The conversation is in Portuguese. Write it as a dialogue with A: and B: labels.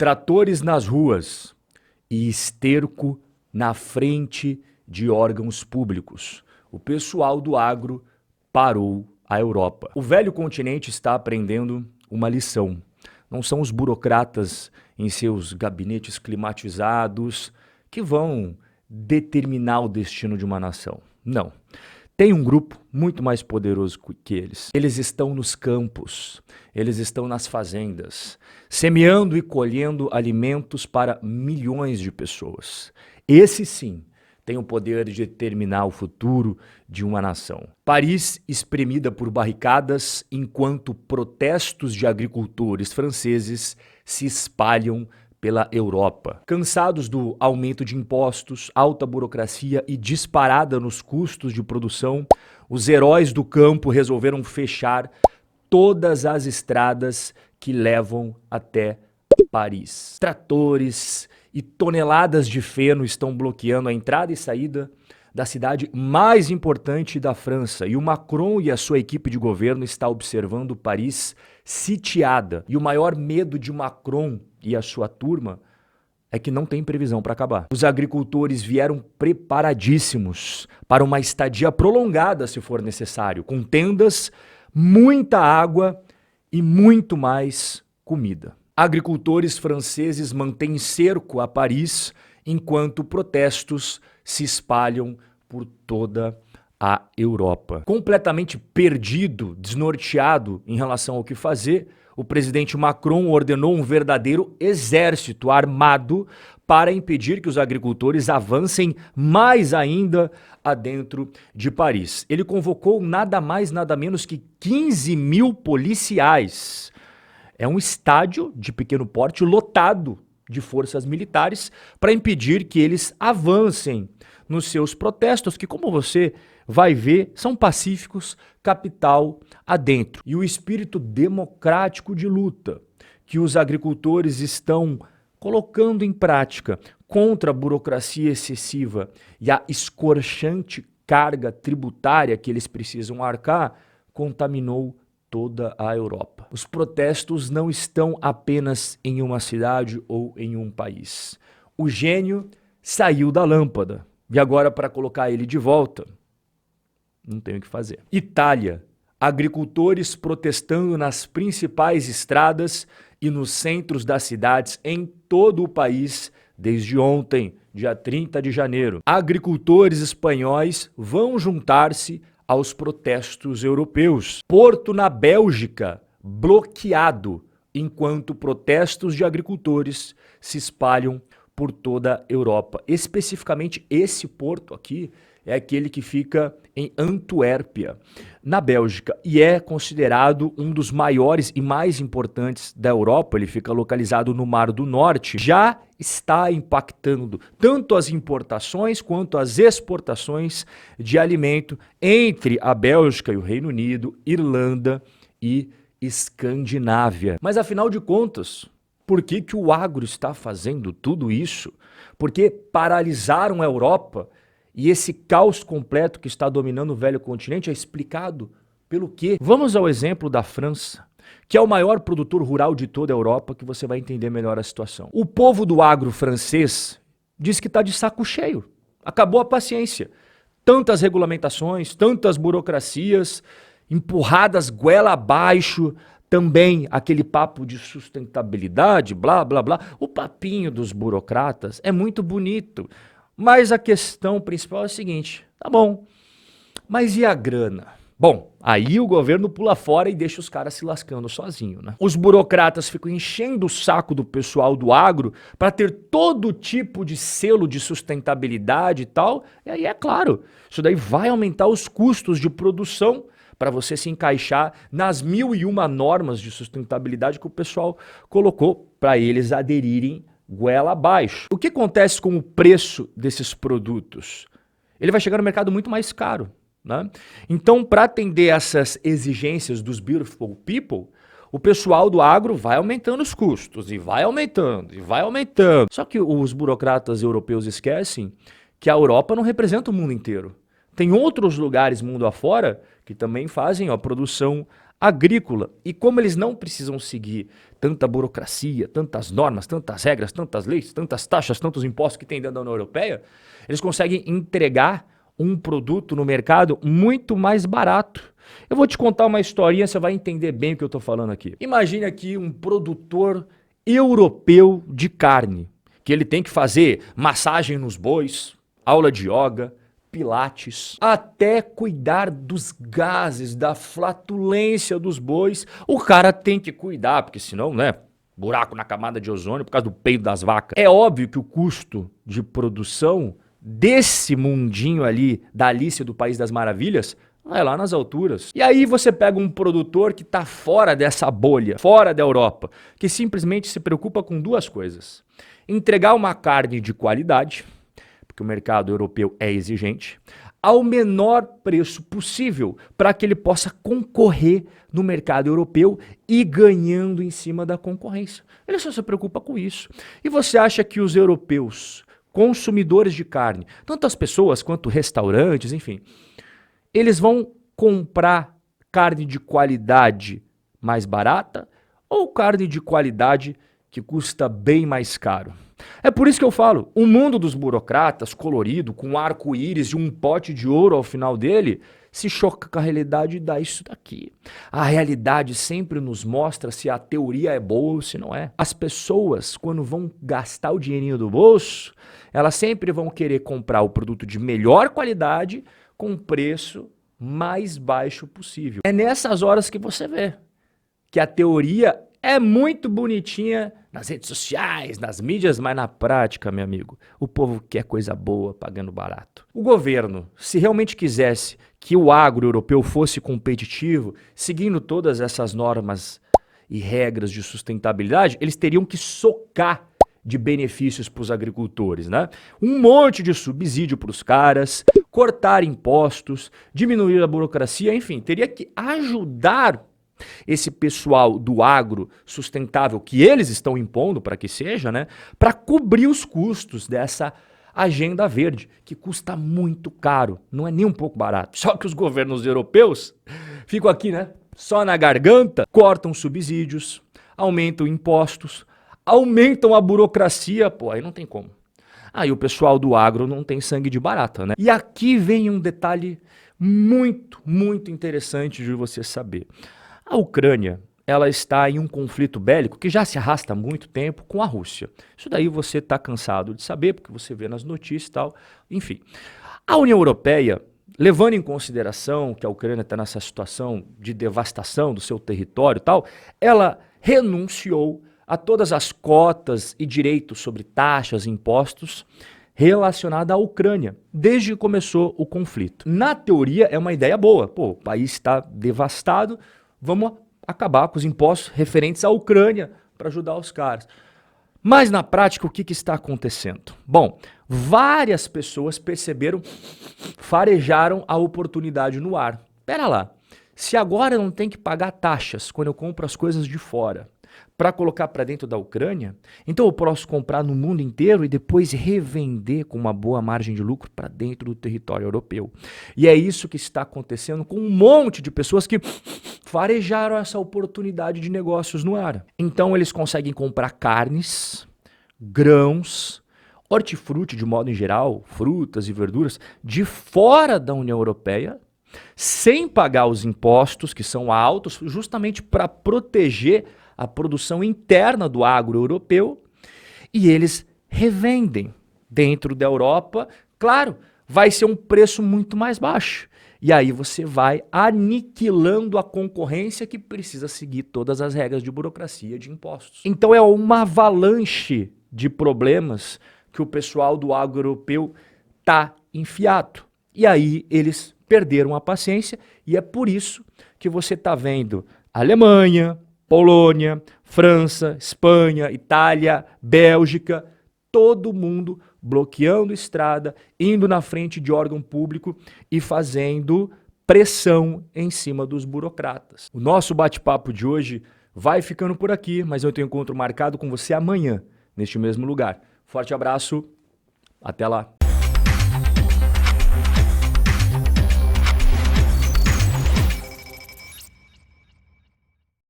A: tratores nas ruas e esterco na frente de órgãos públicos. O pessoal do agro parou a Europa. O velho continente está aprendendo uma lição. Não são os burocratas em seus gabinetes climatizados que vão determinar o destino de uma nação. Não. Tem um grupo muito mais poderoso que eles. Eles estão nos campos, eles estão nas fazendas, semeando e colhendo alimentos para milhões de pessoas. Esse sim tem o poder de determinar o futuro de uma nação. Paris espremida por barricadas enquanto protestos de agricultores franceses se espalham pela Europa. Cansados do aumento de impostos, alta burocracia e disparada nos custos de produção, os heróis do campo resolveram fechar todas as estradas que levam até Paris. Tratores e toneladas de feno estão bloqueando a entrada e saída da cidade mais importante da França, e o Macron e a sua equipe de governo estão observando Paris sitiada. E o maior medo de Macron e a sua turma é que não tem previsão para acabar. Os agricultores vieram preparadíssimos para uma estadia prolongada, se for necessário, com tendas, muita água e muito mais comida. Agricultores franceses mantêm cerco a Paris enquanto protestos se espalham por toda a Europa. Completamente perdido, desnorteado em relação ao que fazer, o presidente Macron ordenou um verdadeiro exército armado para impedir que os agricultores avancem mais ainda adentro de Paris. Ele convocou nada mais, nada menos que 15 mil policiais. É um estádio de pequeno porte lotado de forças militares para impedir que eles avancem nos seus protestos, que, como você vai ver, são pacíficos, capital adentro. E o espírito democrático de luta que os agricultores estão colocando em prática contra a burocracia excessiva e a escorchante carga tributária que eles precisam arcar, contaminou toda a Europa. Os protestos não estão apenas em uma cidade ou em um país. O gênio saiu da lâmpada e agora, para colocar ele de volta, não tem o que fazer. Itália, agricultores protestando nas principais estradas e nos centros das cidades em todo o país desde ontem, dia 30 de janeiro. Agricultores espanhóis vão juntar-se aos protestos europeus. Porto, na Bélgica, bloqueado, enquanto protestos de agricultores se espalham por toda a Europa. Especificamente, esse porto aqui é aquele que fica em Antuérpia, na Bélgica, e é considerado um dos maiores e mais importantes da Europa. Ele fica localizado no Mar do Norte. Já está impactando tanto as importações quanto as exportações de alimento entre a Bélgica e o Reino Unido, Irlanda e Escandinávia. Mas afinal de contas, por que que o agro está fazendo tudo isso? Porque paralisaram a Europa e esse caos completo que está dominando o velho continente é explicado pelo quê? Vamos ao exemplo da França, que é o maior produtor rural de toda a Europa, que você vai entender melhor a situação. O povo do agro francês diz que está de saco cheio. Acabou a paciência. Tantas regulamentações, tantas burocracias, empurradas goela abaixo, também aquele papo de sustentabilidade, blá, blá, blá. O papinho dos burocratas é muito bonito, mas a questão principal é a seguinte: tá bom, mas e a grana? Bom, aí o governo pula fora e deixa os caras se lascando sozinho, né? Os burocratas ficam enchendo o saco do pessoal do agro para ter todo tipo de selo de sustentabilidade e tal, e aí é claro, isso daí vai aumentar os custos de produção para você se encaixar nas 1001 normas de sustentabilidade que o pessoal colocou para eles aderirem goela abaixo. O que acontece com o preço desses produtos? Ele vai chegar no mercado muito mais caro, né? Então, para atender essas exigências dos beautiful people, o pessoal do agro vai aumentando os custos, e vai aumentando, e vai aumentando. Só que os burocratas europeus esquecem que a Europa não representa o mundo inteiro. Tem outros lugares mundo afora que também fazem a produção agrícola. E como eles não precisam seguir tanta burocracia, tantas normas, tantas regras, tantas leis, tantas taxas, tantos impostos que tem dentro da União Europeia, eles conseguem entregar um produto no mercado muito mais barato. Eu vou te contar uma historinha, você vai entender bem o que eu estou falando aqui. Imagine aqui um produtor europeu de carne, que ele tem que fazer massagem nos bois, aula de yoga, pilates, até cuidar dos gases, da flatulência dos bois. O cara tem que cuidar, porque senão, né, buraco na camada de ozônio por causa do peido das vacas. É óbvio que o custo de produção desse mundinho ali, da Alice do País das Maravilhas, vai lá nas alturas. E aí você pega um produtor que está fora dessa bolha, fora da Europa, que simplesmente se preocupa com duas coisas. Entregar uma carne de qualidade, porque o mercado europeu é exigente, ao menor preço possível, para que ele possa concorrer no mercado europeu e ganhando em cima da concorrência. Ele só se preocupa com isso. E você acha que os europeus, consumidores de carne, tanto as pessoas quanto restaurantes, enfim, eles vão comprar carne de qualidade mais barata ou carne de qualidade que custa bem mais caro? É por isso que eu falo, o mundo dos burocratas, colorido, com arco-íris e um pote de ouro ao final dele, se choca com a realidade e dá isso daqui. A realidade sempre nos mostra se a teoria é boa ou se não é. As pessoas, quando vão gastar o dinheirinho do bolso, elas sempre vão querer comprar o produto de melhor qualidade com preço mais baixo possível. É nessas horas que você vê que a teoria é muito bonitinha nas redes sociais, nas mídias, mas na prática, meu amigo, o povo quer coisa boa pagando barato. O governo, se realmente quisesse que o agro europeu fosse competitivo, seguindo todas essas normas e regras de sustentabilidade, eles teriam que socar de benefícios para os agricultores, né? Um monte de subsídio para os caras, cortar impostos, diminuir a burocracia, enfim, teria que ajudar esse pessoal do agro sustentável que eles estão impondo para que seja, né, para cobrir os custos dessa agenda verde, que custa muito caro, não é nem um pouco barato. Só que os governos europeus ficam aqui, né, só na garganta, cortam subsídios, aumentam impostos, aumentam a burocracia, pô, aí não tem como. Aí o pessoal do agro não tem sangue de barata, né? E aqui vem um detalhe muito, muito interessante de você saber. A Ucrânia, ela está em um conflito bélico que já se arrasta há muito tempo com a Rússia. Isso daí você está cansado de saber, porque você vê nas notícias e tal. Enfim, a União Europeia, levando em consideração que a Ucrânia está nessa situação de devastação do seu território e tal, ela renunciou a todas as cotas e direitos sobre taxas e impostos relacionada à Ucrânia, desde que começou o conflito. Na teoria é uma ideia boa. Pô, o país está devastado, vamos acabar com os impostos referentes à Ucrânia para ajudar os caras. Mas na prática, o que está acontecendo? Bom, várias pessoas perceberam, farejaram a oportunidade no ar. Pera lá, se agora eu não tenho que pagar taxas quando eu compro as coisas de fora para colocar para dentro da Ucrânia, então eu posso comprar no mundo inteiro e depois revender com uma boa margem de lucro para dentro do território europeu. E é isso que está acontecendo com um monte de pessoas que farejaram essa oportunidade de negócios no ar. Então eles conseguem comprar carnes, grãos, hortifruti de modo em geral, frutas e verduras, de fora da União Europeia, sem pagar os impostos, que são altos, justamente para proteger a produção interna do agro europeu, e eles revendem dentro da Europa. Claro, vai ser um preço muito mais baixo. E aí você vai aniquilando a concorrência que precisa seguir todas as regras de burocracia de impostos. Então é uma avalanche de problemas que o pessoal do agro europeu está enfiado. E aí eles perderam a paciência e é por isso que você está vendo Alemanha, Polônia, França, Espanha, Itália, Bélgica, todo mundo bloqueando estrada, indo na frente de órgão público e fazendo pressão em cima dos burocratas. O nosso bate-papo de hoje vai ficando por aqui, mas eu tenho encontro marcado com você amanhã, neste mesmo lugar. Forte abraço, até lá.